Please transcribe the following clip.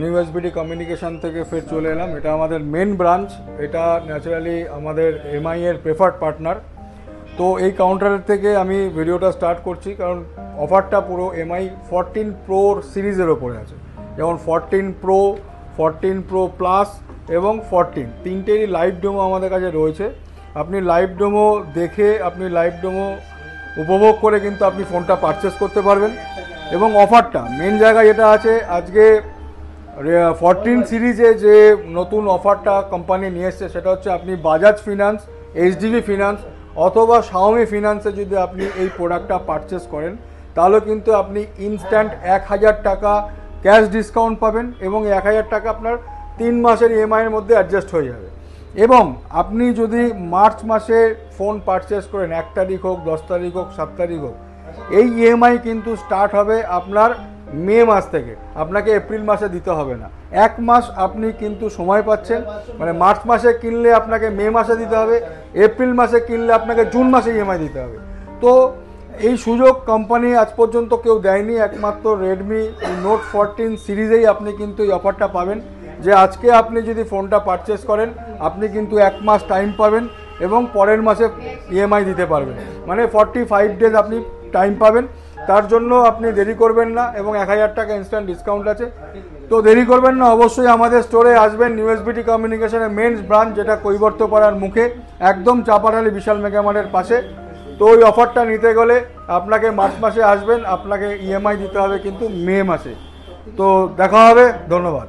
New SBD communication থেকে ফের চলে এলাম। এটা আমাদের মেন ব্রাঞ্চ, এটা ন্যাচারালি আমাদের এমআই এর প্রেফার্ড পার্টনার। তো এই কাউন্টারের থেকে আমি ভিডিওটা স্টার্ট করছি কারণ অফারটা পুরো এমআই 14 প্রোর সিরিজের ওপরে আছে। যেমন 14 প্রো, 14 প্রো প্লাস এবং 14 তিনটেরই লাইভ ডেমো আমাদের কাছে রয়েছে। আপনি লাইভ ডেমো দেখে আপনি লাইভ ডেমো উপভোগ করে কিন্তু আপনি ফোনটা পারচেস করতে পারবেন। এবং অফারটা মেন জায়গায় যেটা আছে, আজকে 14 সিরিজে যে নতুন অফারটা কোম্পানি নিয়ে এসছে সেটা হচ্ছে আপনি বাজাজ ফিনান্স, এইচডিবি ফিনান্স অথবা শাওমি ফিনান্সে যদি আপনি এই প্রোডাক্টটা পারচেস করেন তাহলে কিন্তু আপনি ইনস্ট্যান্ট 1000 টাকা ক্যাশ ডিসকাউন্ট পাবেন এবং 1000 টাকা আপনার 3 মাসের ইএমআইয়ের মধ্যে অ্যাডজাস্ট হয়ে যাবে। এবং আপনি যদি মার্চ মাসে ফোন পারচেস করেন, 1 তারিখ হোক, 10 তারিখ হোক, 7 তারিখ হোক, এই ইএমআই কিন্তু স্টার্ট হবে আপনার মে মাস থেকে, আপনাকে এপ্রিল মাসে দিতে হবে না। 1 মাস আপনি কিন্তু সময় পাচ্ছেন। মানে মার্চ মাসে কিনলে আপনাকে মে মাসে দিতে হবে, এপ্রিল মাসে কিনলে আপনাকে জুন মাসে ইএমআই দিতে হবে। তো এই সুযোগ কোম্পানি আজ পর্যন্ত কেউ দেয়নি, একমাত্র রেডমি নোট 14 সিরিজেই আপনি কিন্তু এই অফারটা পাবেন যে আজকে আপনি যদি ফোনটা পারচেস করেন আপনি কিন্তু 1 মাস টাইম পাবেন এবং পরের মাসে ইএমআই দিতে পারবেন। মানে 45 ডেজ আপনি টাইম পাবেন। তার জন্য আপনি দেরি করবেন না এবং 1000 টাকা ইনস্ট্যান্ট ডিসকাউন্ট আছে। তো দেরি করবেন না, অবশ্যই আমাদের স্টোরে আসবেন। নিউ এসবিডি কমিউনিকেশনের মেন ব্রাঞ্চ যেটা কৈবর্তপাড়ার মুখে, একদম চাপাটালি বিশাল মেগামার্টের পাশে। তো ওই অফারটা নিতে গেলে আপনাকে মার্চ মাসে আসবেন, আপনাকে ইএমআই দিতে হবে কিন্তু মে মাসে। তো দেখা হবে, ধন্যবাদ।